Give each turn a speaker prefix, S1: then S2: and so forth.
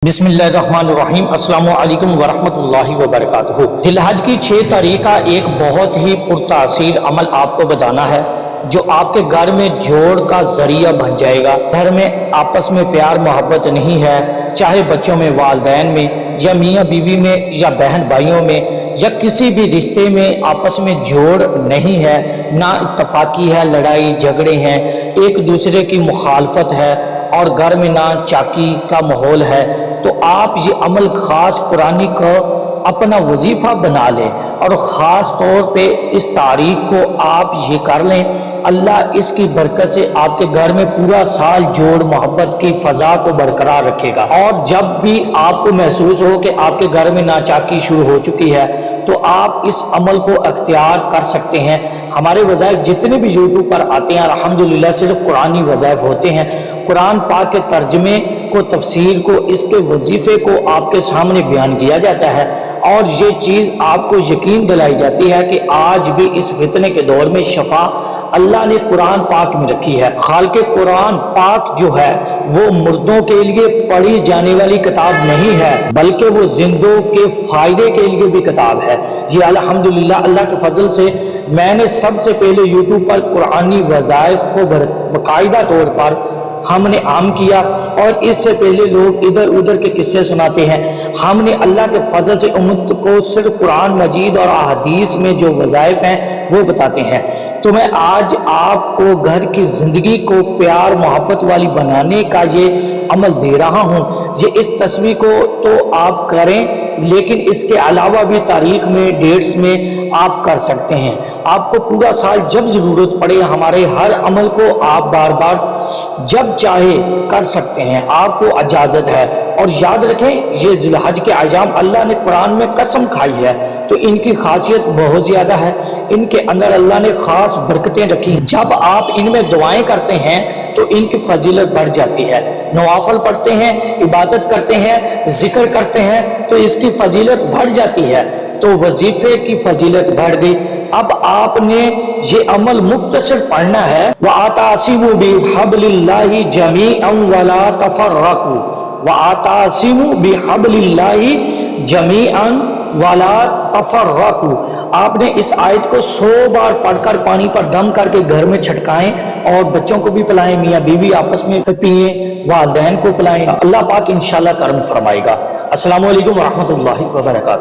S1: بسم اللہ الرحمن الرحیم۔ السلام علیکم ورحمۃ اللہ وبرکاتہ۔ ذی الحج کی 6 تاریخ کا ایک بہت ہی پرتاثیر عمل آپ کو بتانا ہے جو آپ کے گھر میں جوڑ کا ذریعہ بن جائے گا۔ گھر میں آپس میں پیار محبت نہیں ہے، چاہے بچوں میں، والدین میں، یا میاں بیوی میں، یا بہن بھائیوں میں، یا کسی بھی رشتے میں آپس میں جوڑ نہیں ہے، نہ اتفاقی ہے، لڑائی جھگڑے ہیں، ایک دوسرے کی مخالفت ہے، اور گھر میں نہ چاکی کا ماحول ہے، تو آپ یہ عمل خاص قرآنی کو اپنا وظیفہ بنا لیں، اور خاص طور پہ اس تاریخ کو آپ یہ کر لیں۔ اللہ اس کی برکت سے آپ کے گھر میں پورا سال جوڑ محبت کی فضا کو برقرار رکھے گا، اور جب بھی آپ کو محسوس ہو کہ آپ کے گھر میں ناچاکی شروع ہو چکی ہے تو آپ اس عمل کو اختیار کر سکتے ہیں۔ ہمارے وظائف جتنے بھی یوٹیوب پر آتے ہیں الحمدللہ صرف قرآنی وظائف ہوتے ہیں۔ قرآن پاک کے ترجمے کو، تفسیر کو، اس کے وظیفے کو آپ کے سامنے بیان کیا جاتا ہے، اور یہ چیز آپ کو یقین دلائی جاتی ہے کہ آج بھی اس فتنے کے دور میں شفا اللہ نے قرآن پاک میں رکھی ہے۔ خالق قرآن پاک جو ہے وہ مردوں کے لیے پڑھی جانے والی کتاب نہیں ہے، بلکہ وہ زندوں کے فائدے کے لیے بھی کتاب ہے۔ جی الحمدللہ، اللہ کے فضل سے میں نے سب سے پہلے یوٹیوب پر قرآنی وظائف کو باقاعدہ طور پر ہم نے عام کیا، اور اس سے پہلے لوگ ادھر ادھر کے قصے سناتے ہیں۔ ہم نے اللہ کے فضل سے امت کو صرف قرآن مجید اور احادیث میں جو وظائف ہیں وہ بتاتے ہیں۔ تو میں آج آپ کو گھر کی زندگی کو پیار محبت والی بنانے کا یہ عمل دے رہا ہوں۔ یہ اس تصویر کو تو آپ کریں، لیکن اس کے علاوہ بھی تاریخ میں، ڈیٹس میں آپ کر سکتے ہیں۔ آپ کو پورا سال جب ضرورت پڑے ہمارے ہر عمل کو آپ بار بار جب چاہے کر سکتے ہیں، آپ کو اجازت ہے۔ اور یاد رکھیں یہ ذی الحج کے ایام اللہ نے قرآن میں قسم کھائی ہے، تو ان کی خاصیت بہت زیادہ ہے، ان کے اندر اللہ نے خاص برکتیں رکھی۔ جب آپ ان میں دعائیں کرتے ہیں تو ان کی فضیلت بڑھ جاتی ہے، نوافل پڑھتے ہیں، عبادت کرتے ہیں، ذکر کرتے ہیں تو اس کی فضیلت بڑھ جاتی ہے، تو وظیفے کی فضیلت بڑھ گئی۔ اب آپ نے یہ عمل مختصر پڑھنا ہے، وَاعْتَصِمُوا بِحَبْلِ اللَّهِ جَمِيعًا وَلَا تَفَرَّقُوا، وَاعْتَصِمُوا بِحَبْلِ اللَّهِ جَمِيعًا وَلَا تَفَرَّقُوا۔ آپ نے اس آیت کو 100 بار پڑھ کر پانی پر دم کر کے گھر میں چھٹکائیں، اور بچوں کو بھی پلائیں، میاں بیوی آپس میں پئیں، والدین کو پلائیں۔ اللہ پاک انشاءاللہ کرم فرمائے گا۔ السلام علیکم ورحمۃ اللہ وبرکاتہ۔